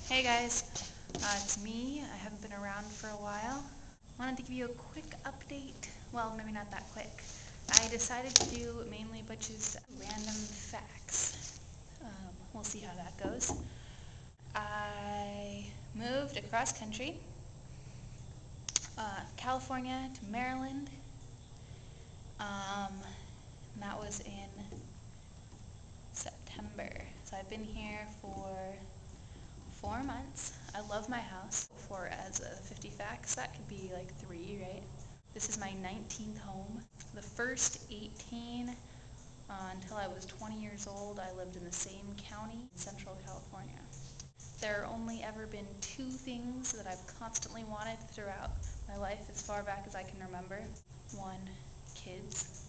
Hey guys, it's me. I haven't been around for a while. Wanted to give you a quick update. Well, maybe not that quick. I decided to do mainly Butch's random facts. We'll see how that goes. I moved across country, California to Maryland. And that was in September. So I've been here for 4 months. I love my house. For as a 50 facts, that could be like 3, right? This is my 19th home. The first 18 until I was 20 years old, I lived in the same county in Central California. There have only ever been 2 things that I've constantly wanted throughout my life as far back as I can remember. 1, kids.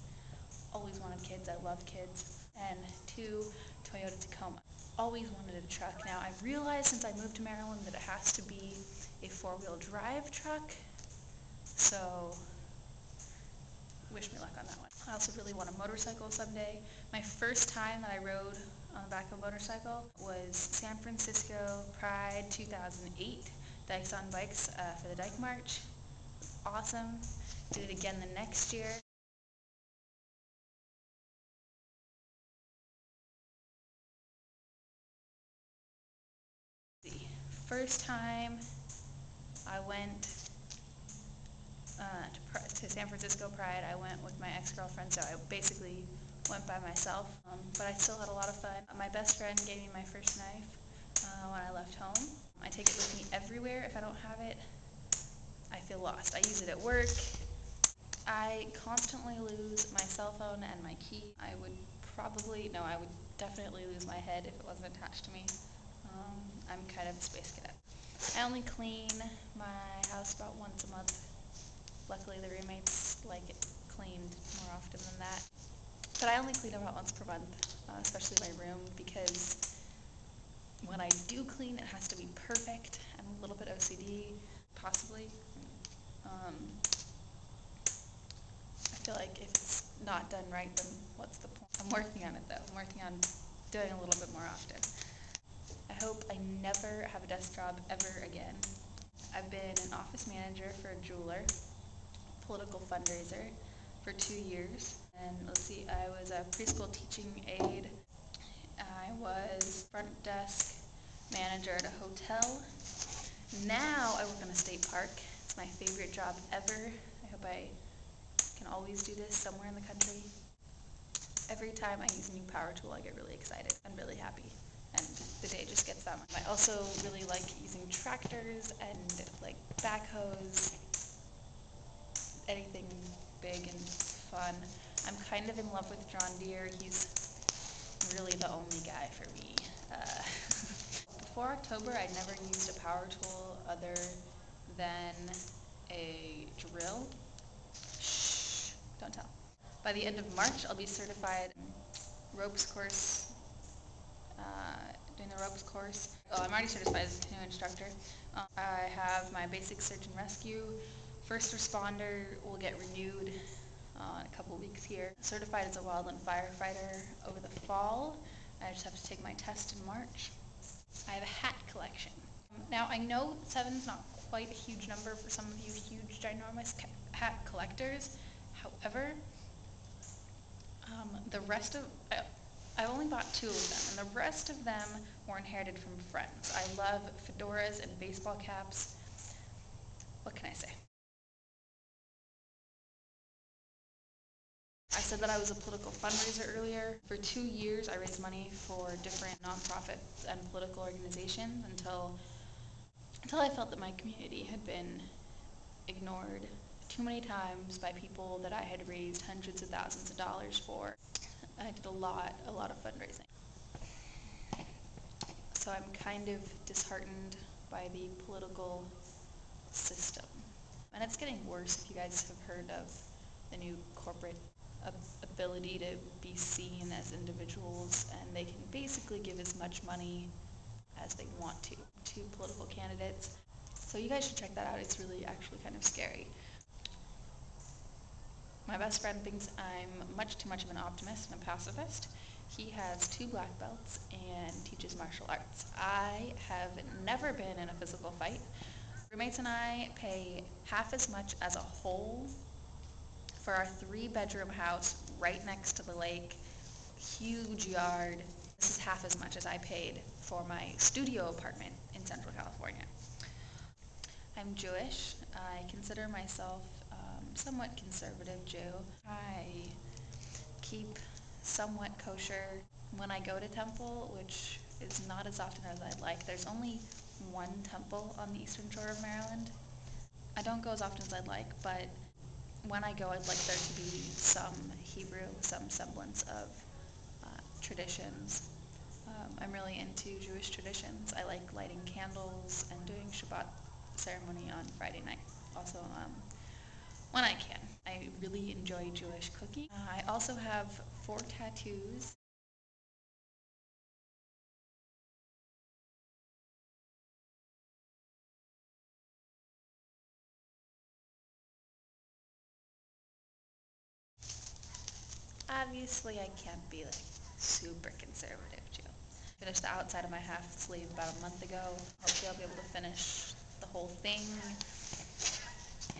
Always wanted kids. I love kids. And 2, Toyota Tacoma. Always wanted a truck. Now I've realized since I moved to Maryland that it has to be a 4-wheel drive truck. So wish me luck on that one. I also really want a motorcycle someday. My first time that I rode on the back of a motorcycle was San Francisco Pride 2008. Dykes on Bikes for the Dyke March. Awesome. Did it again the next year. The first time I went to San Francisco Pride, I went with my ex-girlfriend, so I basically went by myself, but I still had a lot of fun. My best friend gave me my first knife when I left home. I take it with me everywhere. If I don't have it, I feel lost. I use it at work. I constantly lose my cell phone and my key. I would definitely lose my head if it wasn't attached to me. I'm kind of a space cadet. I only clean my house about once a month. Luckily, the roommates like it cleaned more often than that. But I only clean about once per month, especially my room, because when I do clean, it has to be perfect. I'm a little bit OCD, possibly. I feel like if it's not done right, then what's the point? I'm working on it, though. I'm working on doing a little bit more often. I hope I never have a desk job ever again. I've been an office manager for a jeweler, political fundraiser for 2 years. And let's see, I was a preschool teaching aide. I was front desk manager at a hotel. Now I work on a state park. It's my favorite job ever. I hope I can always do this somewhere in the country. Every time I use a new power tool, I get really excited and really happy, and the day just gets that much. I also really like using tractors and like backhoes, anything big and fun. I'm kind of in love with John Deere. He's really the only guy for me. Before October, I'd never used a power tool other than a drill. Shh, don't tell. By the end of March, I'll be certified ropes course, doing the ropes course. Oh, I'm already certified as a canoe instructor. I have my basic search and rescue. First responder will get renewed in a couple weeks here. Certified as a wildland firefighter over the fall. I just have to take my test in March. I have a hat collection. Now I know 7 is not quite a huge number for some of you huge, ginormous hat collectors. However, the rest of I only bought 2 of them, and the rest of them were inherited from friends. I love fedoras and baseball caps. What can I say? I said that I was a political fundraiser earlier. For 2 years, I raised money for different nonprofits and political organizations until I felt that my community had been ignored too many times by people that I had raised hundreds of thousands of dollars for. I did a lot of fundraising. So I'm kind of disheartened by the political system. And it's getting worse. If you guys have heard of the new corporate ability to be seen as individuals, and they can basically give as much money as they want to political candidates. So you guys should check that out. It's really actually kind of scary. My best friend thinks I'm much too much of an optimist and a pacifist, He has 2 black belts and teaches martial arts. I have never been in a physical fight. Roommates and I pay half as much as a whole for our 3-bedroom house right next to the lake, huge yard. This is half as much as I paid for my studio apartment in Central California. I'm Jewish. I consider myself somewhat conservative Jew. I keep somewhat kosher when I go to temple, which is not as often as I'd like. There's only one temple on the eastern shore of Maryland. I don't go as often as I'd like, but when I go, I'd like there to be some Hebrew, some semblance of traditions. I'm really into Jewish traditions. I like lighting candles and doing Shabbat ceremony on Friday night. Also, when I can. I really enjoy Jewish cooking. I also have 4 tattoos. Obviously, I can't be like super conservative Jew. Finished the outside of my half sleeve about a month ago. Hopefully I'll be able to finish the whole thing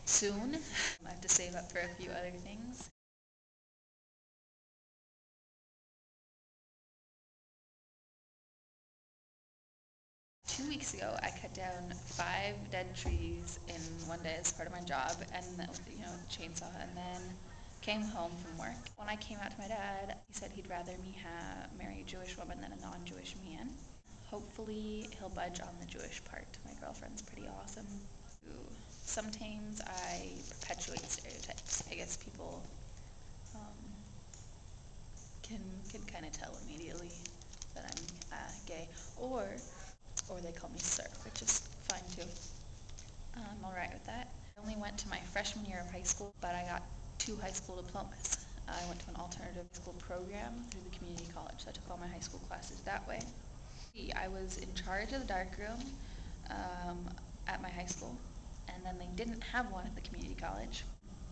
soon. I have to save up for a few other things. 2 weeks ago, I cut down 5 dead trees in one day as part of my job, and with the chainsaw, and then came home from work. When I came out to my dad, he said he'd rather me marry a Jewish woman than a non-Jewish man. Hopefully, he'll budge on the Jewish part. My girlfriend's pretty awesome. Sometimes I perpetuate stereotypes. I guess people um, can kind of tell immediately that I'm gay, or they call me sir, which is fine too. I'm alright with that. I only went to my freshman year of high school, but I got 2 high school diplomas. I went to an alternative school program through the community college, so I took all my high school classes that way. I was in charge of the darkroom at my high school, and then they didn't have one at the community college.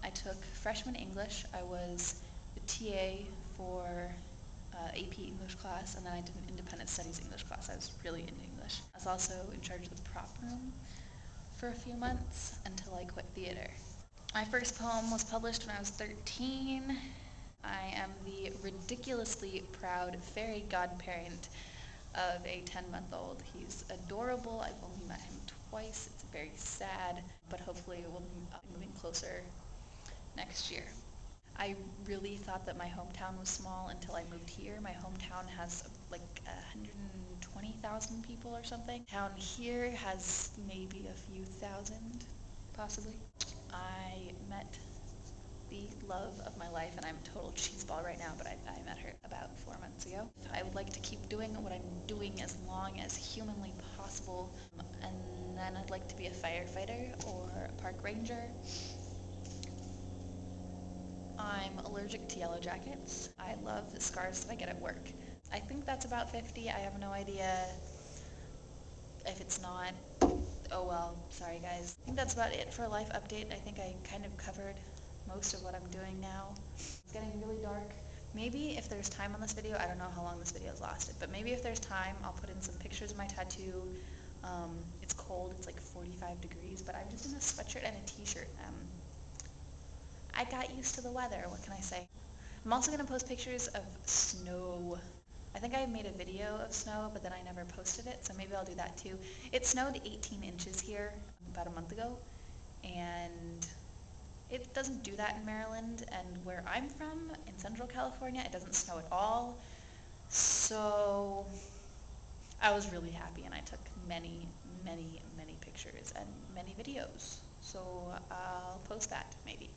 I took freshman English. I was the TA for AP English class, and then I did an independent studies English class. I was really into English. I was also in charge of the prop room for a few months until I quit theater. My first poem was published when I was 13. I am the ridiculously proud fairy godparent of a 10-month-old. He's adorable. I've only met him twice. It's very sad, but hopefully we'll be moving closer next year. I really thought that my hometown was small until I moved here. My hometown has like 120,000 people or something. Town here has maybe a few thousand, possibly. I met the love of my life, and I'm a total cheeseball right now, but I met her about 4 months ago. I would like to keep doing what I'm doing as long as humanly possible, and then I'd like to be a firefighter or a park ranger. I'm allergic to yellow jackets. I love the scars that I get at work. I think that's about 50. I have no idea if it's not. Oh well, sorry guys. I think that's about it for a life update. I think I kind of covered most of what I'm doing now. It's getting really dark. Maybe if there's time on this video, I don't know how long this video has lasted, but maybe if there's time, I'll put in some pictures of my tattoo. It's cold, it's like 45 degrees, but I'm just in a sweatshirt and a t-shirt. I got used to the weather, what can I say? I'm also going to post pictures of snow. I think I made a video of snow, but then I never posted it, so maybe I'll do that too. It snowed 18 inches here about a month ago, and it doesn't do that in Maryland, and where I'm from, in Central California, it doesn't snow at all. So I was really happy, and I took many, many, many pictures and many videos. So I'll post that, maybe.